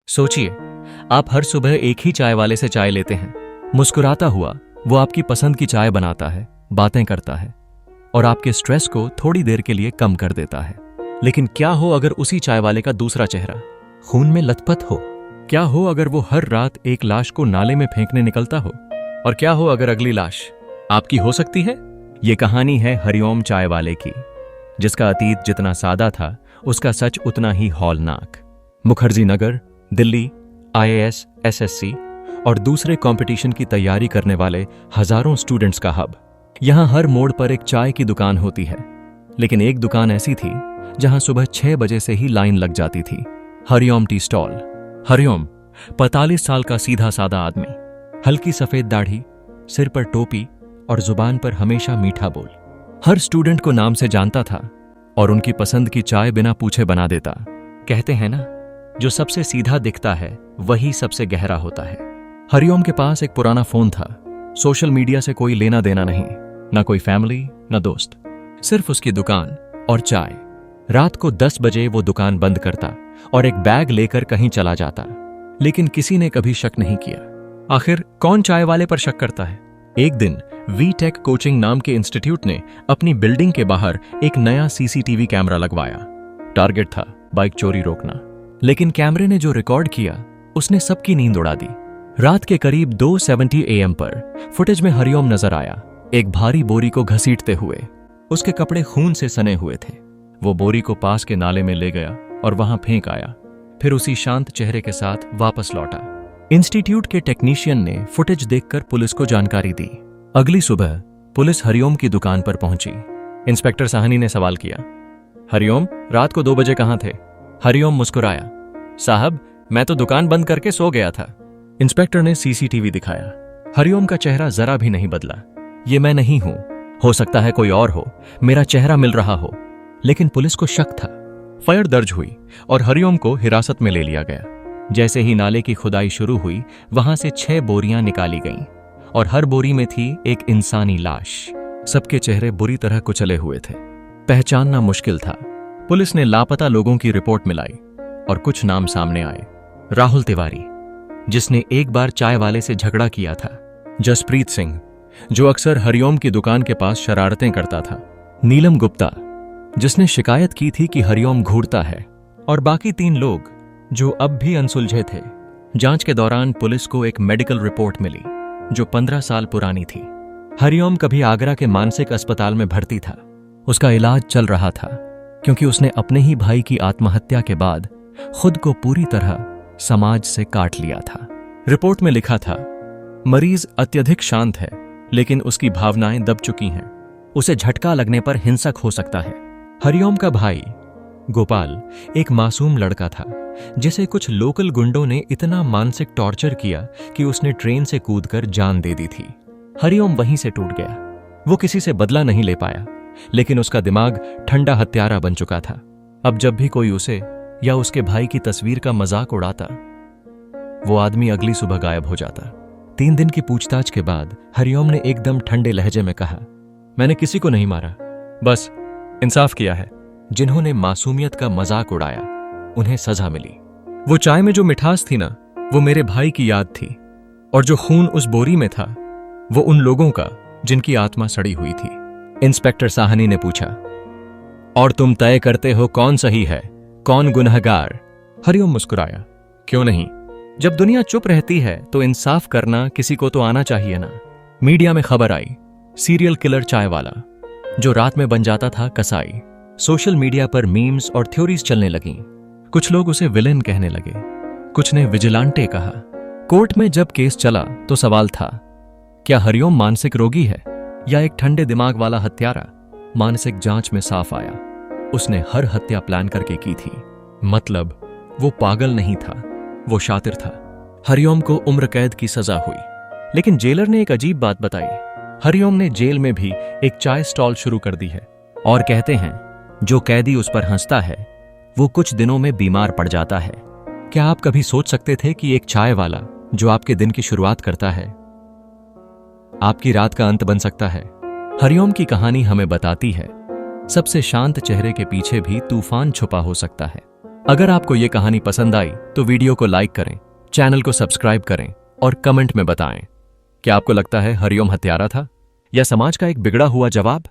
सोचिए, आप हर सुबह एक ही चाय वाले से चाय लेते हैं। मुस्कुराता हुआ वो आपकी पसंद की चाय बनाता है, बातें करता है और आपके स्ट्रेस को थोड़ी देर के लिए कम कर देता है। लेकिन क्या हो अगर उसी चाय वाले का दूसरा चेहरा खून में लथपथ हो? क्या हो अगर वो हर रात एक लाश को नाले में फेंकने निकलता हो? और क्या हो अगर अगली लाश आपकी हो सकती है? ये कहानी है हरिओम चाय वाले की, जिसका अतीत जितना सादा था उसका सच उतना ही हौलनाक। मुखर्जी नगर, दिल्ली, IAS, SSC और दूसरे कंपटीशन की तैयारी करने वाले हजारों स्टूडेंट्स का हब। यहां हर मोड़ पर एक चाय की दुकान होती है, लेकिन एक दुकान ऐसी थी जहां सुबह 6 बजे से ही लाइन लग जाती थी। Hariom tea stall. हरिओम 45 साल का सीधा सादा आदमी, हल्की सफेद दाढ़ी, सिर पर टोपी और जुबान पर हमेशा मीठा बोल। हर स्टूडेंट को नाम से जानता था और उनकी पसंद की चाय बिना पूछे बना देता। कहते हैं ना, जो सबसे सीधा दिखता है वही सबसे गहरा होता है। हरिओम के पास एक पुराना फोन था। सोशल मीडिया से कोई लेना देना नहीं, ना कोई फैमिली, ना दोस्त, सिर्फ उसकी दुकान और चाय। रात को 10 बजे वो दुकान बंद करता और एक बैग लेकर कहीं चला जाता, लेकिन किसी ने कभी शक नहीं किया। आखिर कौन चाय वाले पर शक करता है? एक दिन वीटेक कोचिंग नाम के इंस्टीट्यूट ने अपनी बिल्डिंग के बाहर एक नया CCTV कैमरा लगवाया। टारगेट था बाइक चोरी रोकना, लेकिन कैमरे ने जो रिकॉर्ड किया उसने सबकी नींद उड़ा दी। रात के करीब 2:70 AM पर फुटेज में हरिओम नजर आया, एक भारी बोरी को घसीटते हुए। उसके कपड़े खून से सने हुए थे। वो बोरी को पास के नाले में ले गया और वहां फेंक आया, फिर उसी शांत चेहरे के साथ वापस लौटा। इंस्टीट्यूट के टेक्नीशियन ने फुटेज देखकर पुलिस को जानकारी दी। अगली सुबह पुलिस हरिओम की दुकान पर पहुंची। इंस्पेक्टर साहनी ने सवाल किया, हरिओम, रात को 2 बजे कहां थे? हरिओम मुस्कुराया, साहब, मैं तो दुकान बंद करके सो गया था। इंस्पेक्टर ने CCTV दिखाया। हरिओम का चेहरा जरा भी नहीं बदला। ये मैं नहीं हूं, हो सकता है कोई और हो, मेरा चेहरा मिल रहा हो। लेकिन पुलिस को शक था। फायर दर्ज हुई और हरिओम को हिरासत में ले लिया गया। जैसे ही नाले की खुदाई शुरू हुई, वहां से 6 बोरियां निकाली गईं और हर बोरी में थी एक इंसानी लाश। सबके चेहरे बुरी तरह कुचले हुए थे, पहचानना मुश्किल था। पुलिस ने लापता लोगों की रिपोर्ट मिलाई और कुछ नाम सामने आए। राहुल तिवारी, जिसने एक बार चाय वाले से झगड़ा किया था। जसप्रीत सिंह, जो अक्सर हरिओम की दुकान के पास शरारतें करता था। नीलम गुप्ता, जिसने शिकायत की थी कि हरिओम घूरता है। और बाकी 3 लोग जो अब भी अनसुलझे थे। जांच के दौरान पुलिस को एक मेडिकल रिपोर्ट मिली जो 15 साल पुरानी थी। हरिओम कभी आगरा के मानसिक अस्पताल में भर्ती था। उसका इलाज चल रहा था क्योंकि उसने अपने ही भाई की आत्महत्या के बाद खुद को पूरी तरह समाज से काट लिया था। रिपोर्ट में लिखा था, मरीज अत्यधिक शांत है, लेकिन उसकी भावनाएं दब चुकी हैं। उसे झटका लगने पर हिंसक हो सकता है। हरिओम का भाई गोपाल एक मासूम लड़का था जिसे कुछ लोकल गुंडों ने इतना मानसिक टॉर्चर किया कि उसने ट्रेन से कूदकर जान दे दी थी। हरिओम वहीं से टूट गया। वो किसी से बदला नहीं ले पाया, लेकिन उसका दिमाग ठंडा हत्यारा बन चुका था। अब जब भी कोई उसे या उसके भाई की तस्वीर का मजाक उड़ाता, वो आदमी अगली सुबह गायब हो जाता। 3 दिन की पूछताछ के बाद हरिओम ने एकदम ठंडे लहजे में कहा, मैंने किसी को नहीं मारा, बस इंसाफ किया है। जिन्होंने मासूमियत का मजाक उड़ाया उन्हें सजा मिली। वो चाय में जो मिठास थी ना, वो मेरे भाई की याद थी, और जो खून उस बोरी में था वो उन लोगों का जिनकी आत्मा सड़ी हुई थी। इंस्पेक्टर साहनी ने पूछा, और तुम तय करते हो कौन सही है, कौन गुनहगार? हरिओम मुस्कुराया, क्यों नहीं? जब दुनिया चुप रहती है तो इंसाफ करना किसी को तो आना चाहिए ना। मीडिया में खबर आई, सीरियल किलर चाय वाला जो रात में बन जाता था कसाई। सोशल मीडिया पर मीम्स और थ्योरीज चलने लगीं। कुछ लोग उसे विलेन कहने लगे, कुछ ने विजिलांटे कहा। कोर्ट में जब केस चला तो सवाल था, क्या हरिओम मानसिक रोगी है या एक ठंडे दिमाग वाला हत्यारा? मानसिक जांच में साफ आया, उसने हर हत्या प्लान करके की थी। मतलब वो पागल नहीं था, वो शातिर था। हरिओम को उम्र कैद की सजा हुई, लेकिन जेलर ने एक अजीब बात बताई। हरिओम ने जेल में भी एक चाय स्टॉल शुरू कर दी है, और कहते हैं जो कैदी उस पर हंसता है वो कुछ दिनों में बीमार पड़ जाता है। क्या आप कभी सोच सकते थे कि एक चाय वाला जो आपके दिन की शुरुआत करता है आपकी रात का अंत बन सकता है? हरिओम की कहानी हमें बताती है, सबसे शांत चेहरे के पीछे भी तूफान छुपा हो सकता है। अगर आपको ये कहानी पसंद आई तो वीडियो को लाइक करें, चैनल को सब्सक्राइब करें और कमेंट में बताएं क्या आपको लगता है हरिओम हत्यारा था या समाज का एक बिगड़ा हुआ जवाब।